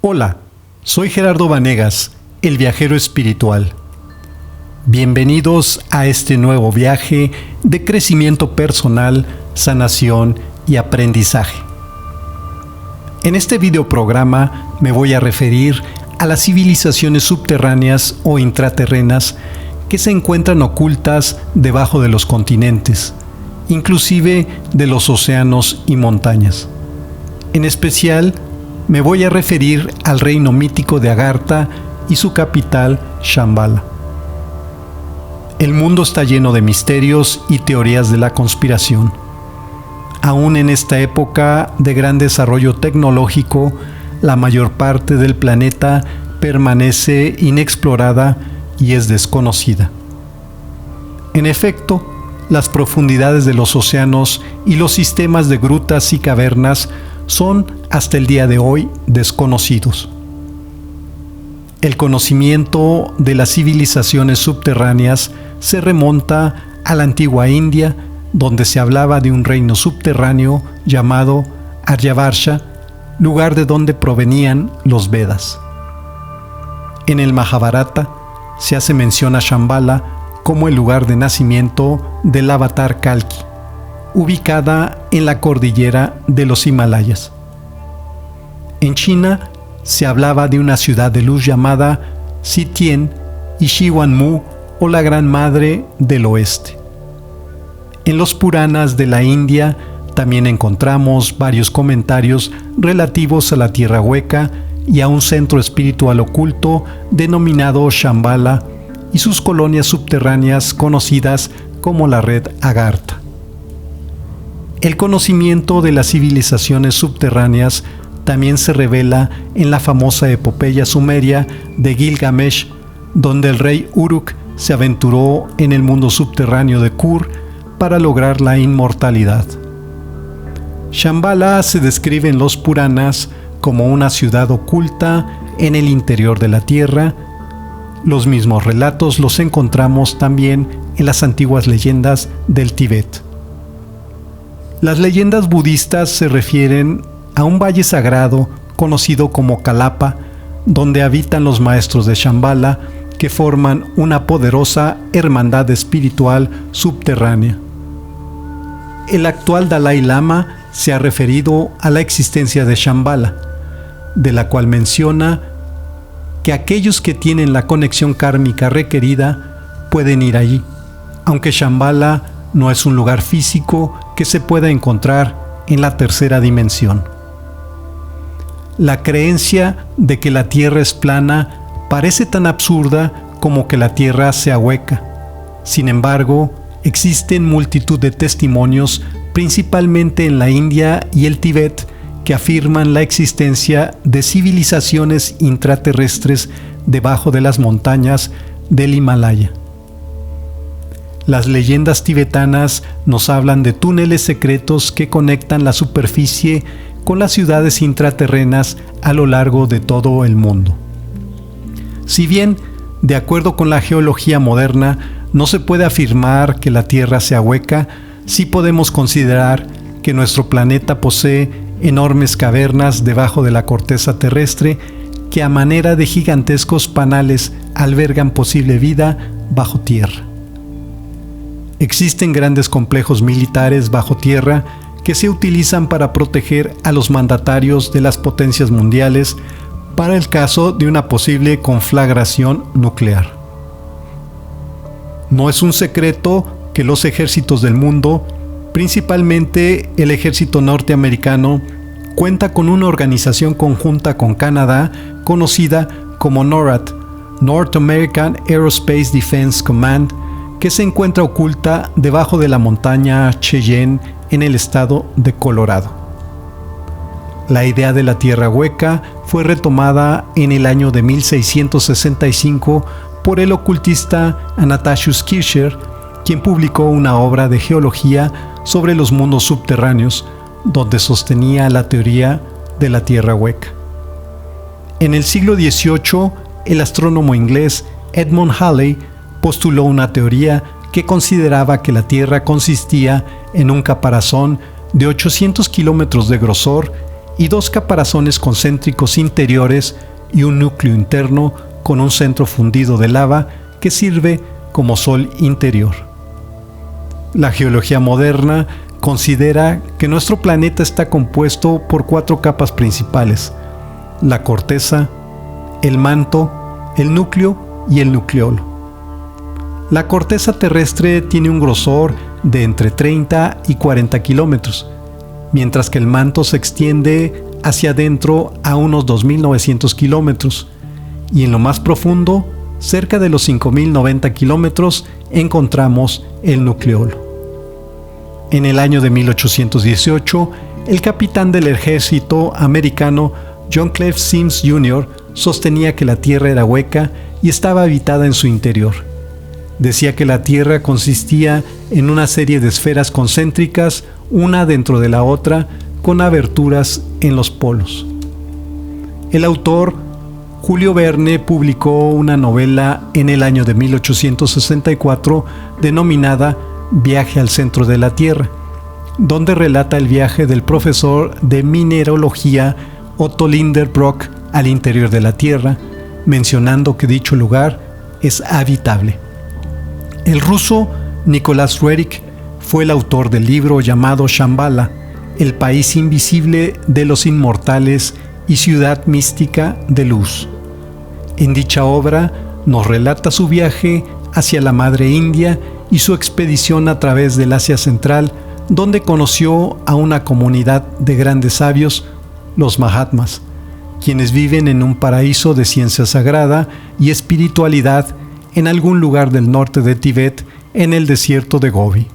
Hola, soy Gerardo Vanegas, el viajero espiritual. Bienvenidos a este nuevo viaje de crecimiento personal, sanación y aprendizaje. En este videoprograma me voy a referir a las civilizaciones subterráneas o intraterrenas que se encuentran ocultas debajo de los continentes, inclusive de los océanos y montañas. En especial, me voy a referir al reino mítico de Agartha y su capital, Shambhala. El mundo está lleno de misterios y teorías de la conspiración. Aún en esta época de gran desarrollo tecnológico, la mayor parte del planeta permanece inexplorada y es desconocida. En efecto, las profundidades de los océanos y los sistemas de grutas y cavernas son hasta el día de hoy desconocidos. El conocimiento de las civilizaciones subterráneas se remonta a la antigua India, donde se hablaba de un reino subterráneo llamado Aryavarsha, lugar de donde provenían los Vedas. En el Mahabharata se hace mención a Shambhala como el lugar de nacimiento del avatar Kalki, ubicada en la cordillera de los Himalayas. En China se hablaba de una ciudad de luz llamada Zitian y Xiwanmu, o la Gran Madre del Oeste. En los Puranas de la India también encontramos varios comentarios relativos a la Tierra Hueca y a un centro espiritual oculto denominado Shambhala y sus colonias subterráneas conocidas como la Red Agartha. El conocimiento de las civilizaciones subterráneas también se revela en la famosa epopeya sumeria de Gilgamesh, donde el rey Uruk se aventuró en el mundo subterráneo de Kur para lograr la inmortalidad. Shambhala se describe en los Puranas como una ciudad oculta en el interior de la tierra. Los mismos relatos los encontramos también en las antiguas leyendas del Tíbet. Las leyendas budistas se refieren a un valle sagrado conocido como Kalapa, donde habitan los maestros de Shambhala, que forman una poderosa hermandad espiritual subterránea. El actual Dalai Lama se ha referido a la existencia de Shambhala, de la cual menciona que aquellos que tienen la conexión kármica requerida pueden ir allí, aunque Shambhala no es un lugar físico que se pueda encontrar en la tercera dimensión. La creencia de que la Tierra es plana parece tan absurda como que la Tierra sea hueca. Sin embargo, existen multitud de testimonios, principalmente en la India y el Tíbet, que afirman la existencia de civilizaciones intraterrestres debajo de las montañas del Himalaya. Las leyendas tibetanas nos hablan de túneles secretos que conectan la superficie con las ciudades intraterrenas a lo largo de todo el mundo. Si bien, de acuerdo con la geología moderna, no se puede afirmar que la Tierra sea hueca, sí podemos considerar que nuestro planeta posee enormes cavernas debajo de la corteza terrestre que a manera de gigantescos panales albergan posible vida bajo tierra. Existen grandes complejos militares bajo tierra que se utilizan para proteger a los mandatarios de las potencias mundiales para el caso de una posible conflagración nuclear. No es un secreto que los ejércitos del mundo, principalmente el ejército norteamericano, cuenta con una organización conjunta con Canadá conocida como NORAD, North American Aerospace Defense Command, que se encuentra oculta debajo de la montaña Cheyenne en el estado de Colorado. La idea de la Tierra hueca fue retomada en el año de 1665 por el ocultista Anastasius Kircher, quien publicó una obra de geología sobre los mundos subterráneos, donde sostenía la teoría de la Tierra hueca. En el siglo XVIII, el astrónomo inglés Edmund Halley postuló una teoría que consideraba que la Tierra consistía en un caparazón de 800 kilómetros de grosor y 2 caparazones concéntricos interiores y un núcleo interno con un centro fundido de lava que sirve como sol interior. La geología moderna considera que nuestro planeta está compuesto por 4 capas principales: la corteza, el manto, el núcleo y el nucleolo. La corteza terrestre tiene un grosor de entre 30 y 40 kilómetros, mientras que el manto se extiende hacia adentro a unos 2.900 kilómetros, y en lo más profundo, cerca de los 5.090 kilómetros, encontramos el nucleolo. En el año de 1818, el capitán del ejército americano John Cleve Symmes Jr. sostenía que la Tierra era hueca y estaba habitada en su interior. Decía que la Tierra consistía en una serie de esferas concéntricas, una dentro de la otra, con aberturas en los polos. El autor Julio Verne publicó una novela en el año de 1864 denominada Viaje al centro de la Tierra, donde relata el viaje del profesor de mineralogía Otto Lindenbrock al interior de la Tierra, mencionando que dicho lugar es habitable. El ruso Nikolás Roerich fue el autor del libro llamado Shambhala, el país invisible de los inmortales y ciudad mística de luz. En dicha obra nos relata su viaje hacia la Madre India y su expedición a través del Asia Central, donde conoció a una comunidad de grandes sabios, los Mahatmas, quienes viven en un paraíso de ciencia sagrada y espiritualidad en algún lugar del norte de Tíbet, en el desierto de Gobi.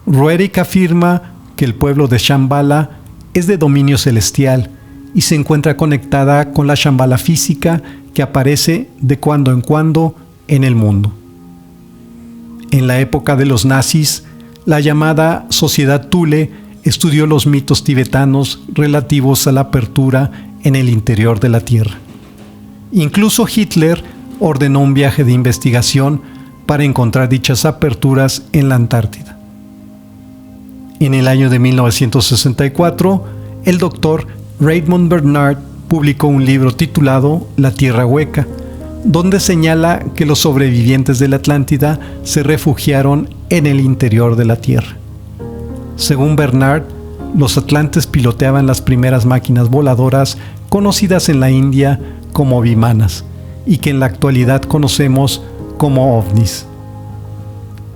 Roerich afirma que el pueblo de Shambhala es de dominio celestial y se encuentra conectada con la Shambhala física que aparece de cuando en cuando en el mundo. En la época de los nazis, la llamada Sociedad Thule estudió los mitos tibetanos relativos a la apertura en el interior de la Tierra. Incluso Hitler ordenó un viaje de investigación para encontrar dichas aperturas en la Antártida. En el año de 1964, el doctor Raymond Bernard publicó un libro titulado La Tierra Hueca, donde señala que los sobrevivientes de la Atlántida se refugiaron en el interior de la Tierra. Según Bernard, los atlantes piloteaban las primeras máquinas voladoras conocidas en la India como vimanas y que en la actualidad conocemos como ovnis.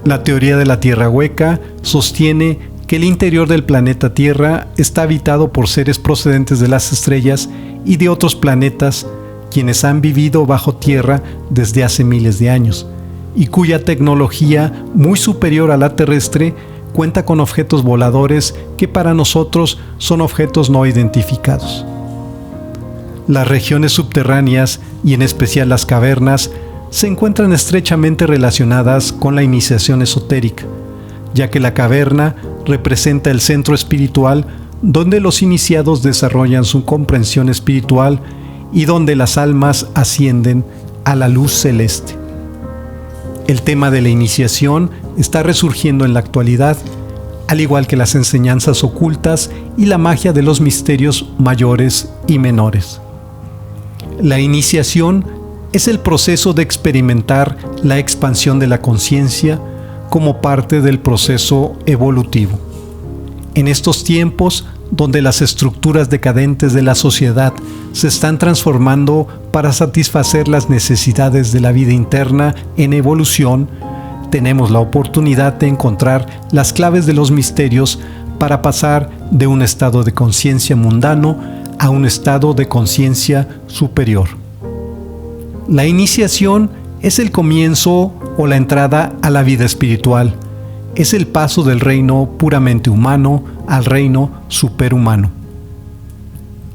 La teoría de la Tierra Hueca sostiene que el interior del planeta Tierra está habitado por seres procedentes de las estrellas y de otros planetas, quienes han vivido bajo tierra desde hace miles de años, y cuya tecnología, muy superior a la terrestre, cuenta con objetos voladores que para nosotros son objetos no identificados. Las regiones subterráneas, y en especial las cavernas, se encuentran estrechamente relacionadas con la iniciación esotérica, ya que la caverna representa el centro espiritual donde los iniciados desarrollan su comprensión espiritual y donde las almas ascienden a la luz celeste. El tema de la iniciación está resurgiendo en la actualidad, al igual que las enseñanzas ocultas y la magia de los misterios mayores y menores. La iniciación es el proceso de experimentar la expansión de la conciencia como parte del proceso evolutivo. En estos tiempos, donde las estructuras decadentes de la sociedad se están transformando para satisfacer las necesidades de la vida interna en evolución, tenemos la oportunidad de encontrar las claves de los misterios para pasar de un estado de conciencia mundano a un estado de conciencia superior. La iniciación es el comienzo o la entrada a la vida espiritual. Es el paso del reino puramente humano al reino superhumano.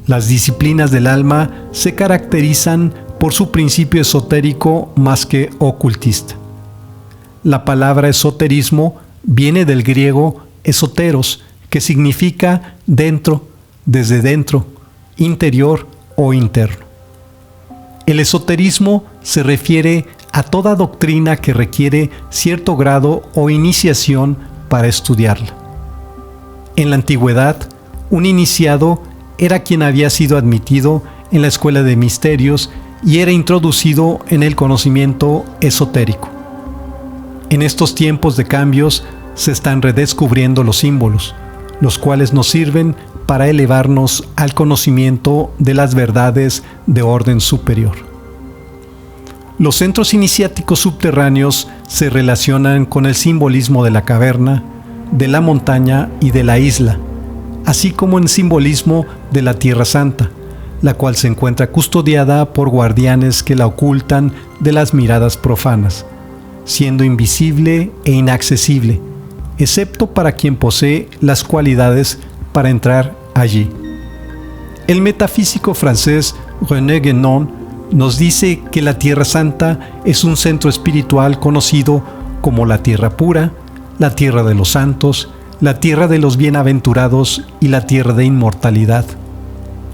Las disciplinas del alma se caracterizan por su principio esotérico más que ocultista. La palabra esoterismo viene del griego esoteros, que significa dentro, desde dentro, interior o interno. El esoterismo se refiere a toda doctrina que requiere cierto grado o iniciación para estudiarla. En la antigüedad, un iniciado era quien había sido admitido en la escuela de misterios y era introducido en el conocimiento esotérico. En estos tiempos de cambios se están redescubriendo los símbolos, los cuales nos sirven para elevarnos al conocimiento de las verdades de orden superior. Los centros iniciáticos subterráneos se relacionan con el simbolismo de la caverna, de la montaña y de la isla, así como el simbolismo de la Tierra Santa, la cual se encuentra custodiada por guardianes que la ocultan de las miradas profanas, siendo invisible e inaccesible, excepto para quien posee las cualidades para entrar allí. El metafísico francés René Guénon nos dice que la Tierra Santa es un centro espiritual conocido como la Tierra Pura, la Tierra de los Santos, la Tierra de los Bienaventurados y la Tierra de Inmortalidad,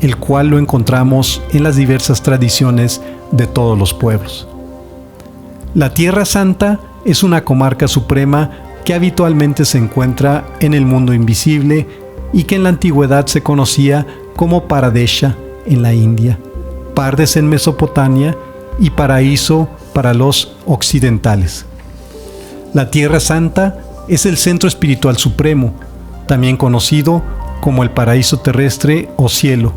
el cual lo encontramos en las diversas tradiciones de todos los pueblos. La Tierra Santa es una comarca suprema que habitualmente se encuentra en el mundo invisible y que en la antigüedad se conocía como Paradesha en la India, Pardes en Mesopotamia y Paraíso para los occidentales. La Tierra Santa es el centro espiritual supremo, también conocido como el paraíso terrestre o cielo,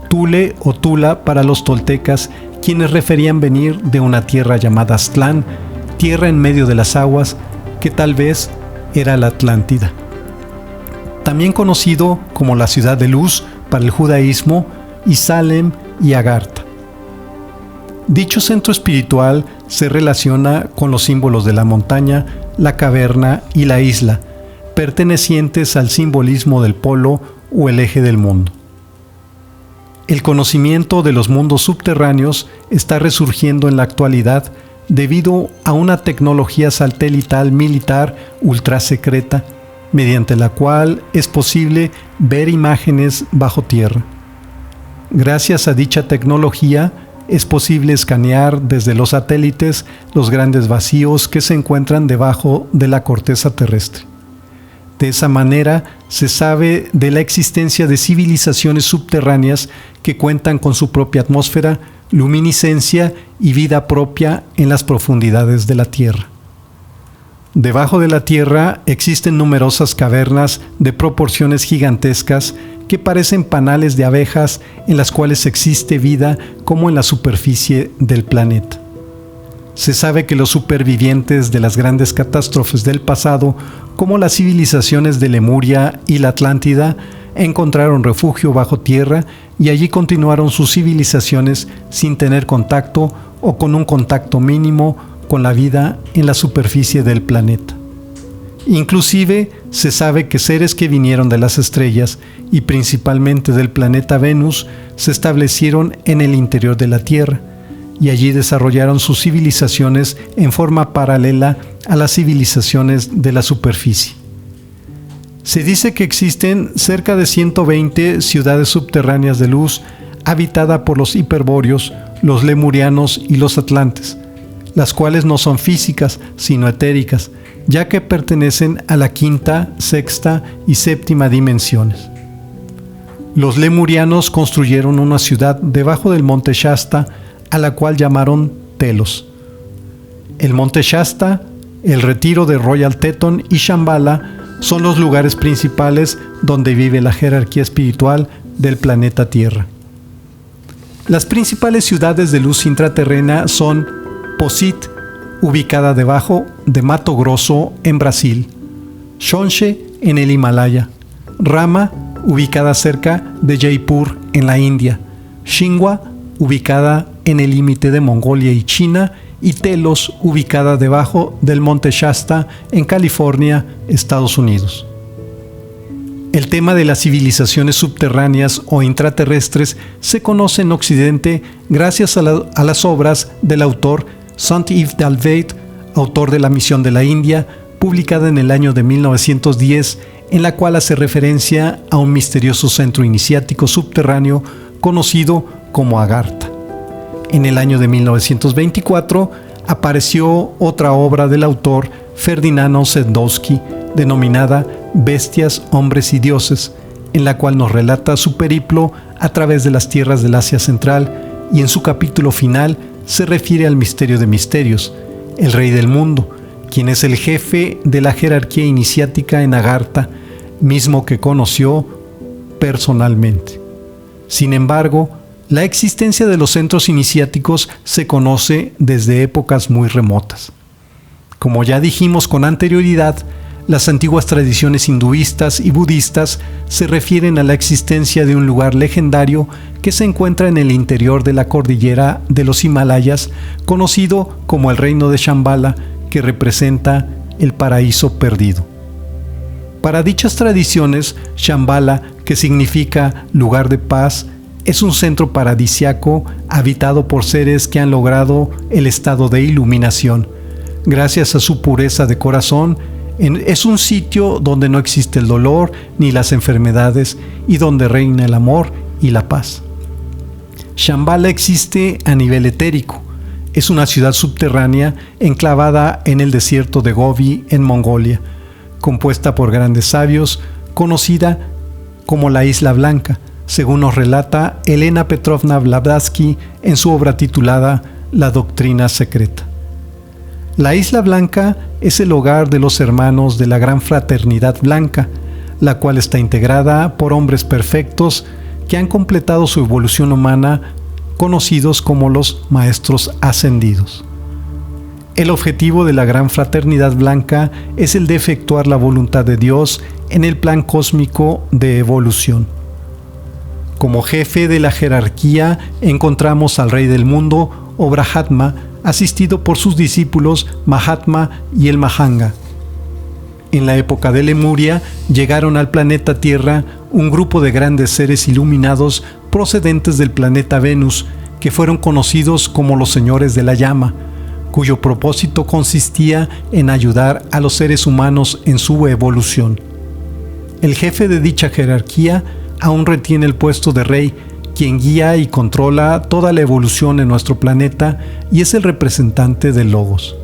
Tule o Tula para los toltecas, quienes referían venir de una tierra llamada Aztlán, tierra en medio de las aguas, que tal vez era la Atlántida. También conocido como la ciudad de luz para el judaísmo, y Salem y Agartha. Dicho centro espiritual se relaciona con los símbolos de la montaña, la caverna y la isla, pertenecientes al simbolismo del polo o el eje del mundo. El conocimiento de los mundos subterráneos está resurgiendo en la actualidad debido a una tecnología satelital militar ultra secreta, mediante la cual es posible ver imágenes bajo tierra. Gracias a dicha tecnología, es posible escanear desde los satélites los grandes vacíos que se encuentran debajo de la corteza terrestre. De esa manera, se sabe de la existencia de civilizaciones subterráneas que cuentan con su propia atmósfera, luminiscencia y vida propia en las profundidades de la Tierra. Debajo de la Tierra existen numerosas cavernas de proporciones gigantescas que parecen panales de abejas en las cuales existe vida como en la superficie del planeta. Se sabe que los supervivientes de las grandes catástrofes del pasado, como las civilizaciones de Lemuria y la Atlántida, encontraron refugio bajo tierra y allí continuaron sus civilizaciones sin tener contacto o con un contacto mínimo con la vida en la superficie del planeta. Inclusive se sabe que seres que vinieron de las estrellas y principalmente del planeta Venus se establecieron en el interior de la Tierra y allí desarrollaron sus civilizaciones en forma paralela a las civilizaciones de la superficie. Se dice que existen cerca de 120 ciudades subterráneas de luz habitadas por los hiperbóreos, los lemurianos y los atlantes, las cuales no son físicas sino etéricas, ya que pertenecen a la quinta, sexta y séptima dimensiones. Los lemurianos construyeron una ciudad debajo del monte Shasta, a la cual llamaron Telos. El monte Shasta, el retiro de Royal Teton y Shambhala son los lugares principales donde vive la jerarquía espiritual del planeta Tierra. Las principales ciudades de luz intraterrena son Posit, ubicada debajo de Mato Grosso en Brasil, Shonche en el Himalaya, Rama, ubicada cerca de Jaipur en la India, Xinhua, ubicada en el límite de Mongolia y China, y Telos, ubicada debajo del monte Shasta en California, Estados Unidos. El tema de las civilizaciones subterráneas o intraterrestres se conoce en Occidente gracias a las obras del autor Saint-Yves d'Alveid, autor de La Misión de la India, publicada en el año de 1910, en la cual hace referencia a un misterioso centro iniciático subterráneo conocido como Agartha. En el año de 1924 apareció otra obra del autor Ferdinand Ossendowski, denominada Bestias, Hombres y Dioses, en la cual nos relata su periplo a través de las tierras del Asia Central, y en su capítulo final se refiere al misterio de misterios, el Rey del Mundo, quien es el jefe de la jerarquía iniciática en Agartha, mismo que conoció personalmente. Sin embargo, la existencia de los centros iniciáticos se conoce desde épocas muy remotas. Como ya dijimos con anterioridad, las antiguas tradiciones hinduistas y budistas se refieren a la existencia de un lugar legendario que se encuentra en el interior de la cordillera de los Himalayas, conocido como el reino de Shambhala, que representa el paraíso perdido. Para dichas tradiciones, Shambhala, que significa lugar de paz, es un centro paradisiaco habitado por seres que han logrado el estado de iluminación. Gracias a su pureza de corazón, es un sitio donde no existe el dolor ni las enfermedades y donde reina el amor y la paz. Shambhala existe a nivel etérico. Es una ciudad subterránea enclavada en el desierto de Gobi, en Mongolia, compuesta por grandes sabios, conocida como la Isla Blanca, según nos relata Elena Petrovna Blavatsky en su obra titulada La Doctrina Secreta. La Isla Blanca es el hogar de los hermanos de la Gran Fraternidad Blanca, la cual está integrada por hombres perfectos que han completado su evolución humana, conocidos como los Maestros Ascendidos. El objetivo de la Gran Fraternidad Blanca es el de efectuar la voluntad de Dios en el plan cósmico de evolución. Como jefe de la jerarquía encontramos al Rey del Mundo, o Brahma, asistido por sus discípulos Mahatma y el Mahanga. En la época de Lemuria llegaron al planeta Tierra un grupo de grandes seres iluminados procedentes del planeta Venus, que fueron conocidos como los Señores de la Llama, cuyo propósito consistía en ayudar a los seres humanos en su evolución. El jefe de dicha jerarquía aún retiene el puesto de rey, quien guía y controla toda la evolución en nuestro planeta y es el representante del Logos.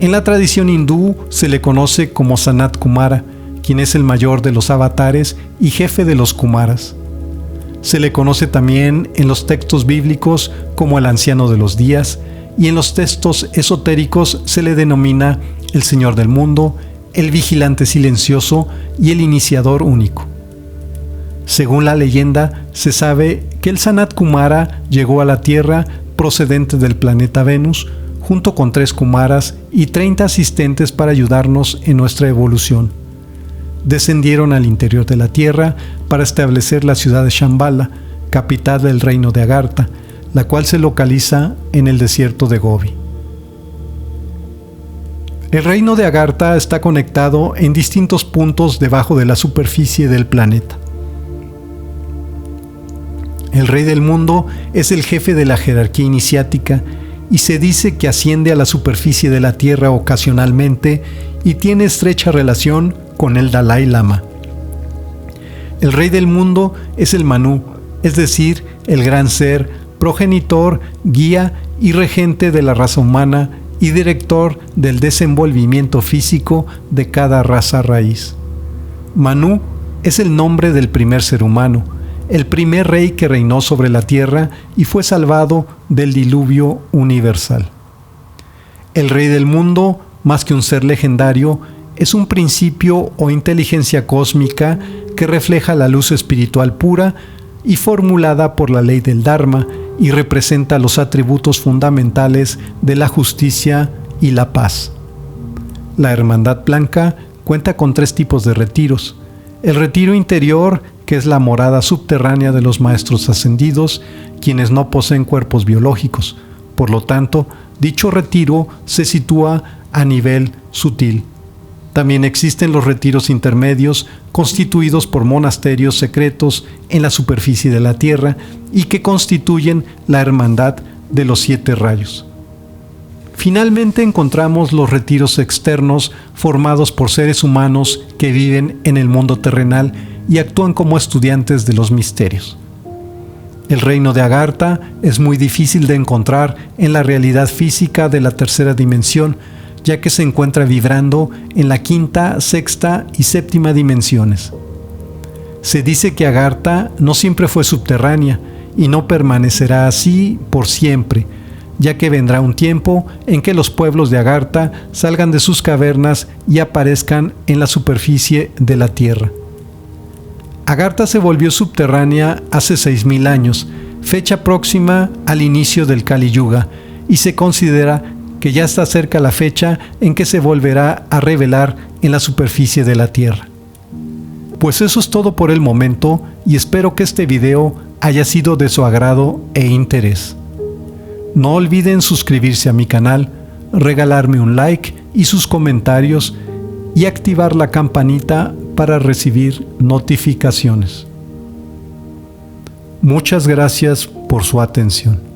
En la tradición hindú se le conoce como Sanat Kumara, quien es el mayor de los avatares y jefe de los Kumaras. Se le conoce también en los textos bíblicos como el Anciano de los Días, y en los textos esotéricos se le denomina el Señor del Mundo, el Vigilante Silencioso y el Iniciador Único. Según la leyenda, se sabe que el Sanat Kumara llegó a la Tierra procedente del planeta Venus, junto con 3 Kumaras y 30 asistentes para ayudarnos en nuestra evolución. Descendieron al interior de la Tierra para establecer la ciudad de Shambhala, capital del reino de Agartha, la cual se localiza en el desierto de Gobi. El reino de Agartha está conectado en distintos puntos debajo de la superficie del planeta. El Rey del Mundo es el jefe de la jerarquía iniciática y se dice que asciende a la superficie de la Tierra ocasionalmente y tiene estrecha relación con el Dalai Lama. El Rey del Mundo es el Manu, es decir, el gran ser, progenitor, guía y regente de la raza humana y director del desenvolvimiento físico de cada raza raíz. Manu es el nombre del primer ser humano, el primer rey que reinó sobre la tierra y fue salvado del diluvio universal. El Rey del Mundo, más que un ser legendario, es un principio o inteligencia cósmica que refleja la luz espiritual pura y formulada por la ley del Dharma y representa los atributos fundamentales de la justicia y la paz. La Hermandad Blanca cuenta con 3 tipos de retiros. El retiro interior, que es la morada subterránea de los maestros ascendidos, quienes no poseen cuerpos biológicos. Por lo tanto, dicho retiro se sitúa a nivel sutil. También existen los retiros intermedios, constituidos por monasterios secretos en la superficie de la tierra y que constituyen la hermandad de los 7 rayos. Finalmente encontramos los retiros externos formados por seres humanos que viven en el mundo terrenal y actúan como estudiantes de los misterios. El reino de Agartha es muy difícil de encontrar en la realidad física de la tercera dimensión, ya que se encuentra vibrando en la 5ª, 6ª y 7ª dimensiones. Se dice que Agartha no siempre fue subterránea y no permanecerá así por siempre, ya que vendrá un tiempo en que los pueblos de Agartha salgan de sus cavernas y aparezcan en la superficie de la Tierra. Agartha se volvió subterránea hace 6000 años, fecha próxima al inicio del Kali Yuga, y se considera que ya está cerca la fecha en que se volverá a revelar en la superficie de la Tierra. Pues eso es todo por el momento y espero que este video haya sido de su agrado e interés. No olviden suscribirse a mi canal, regalarme un like y sus comentarios y activar la campanita para recibir notificaciones. Muchas gracias por su atención.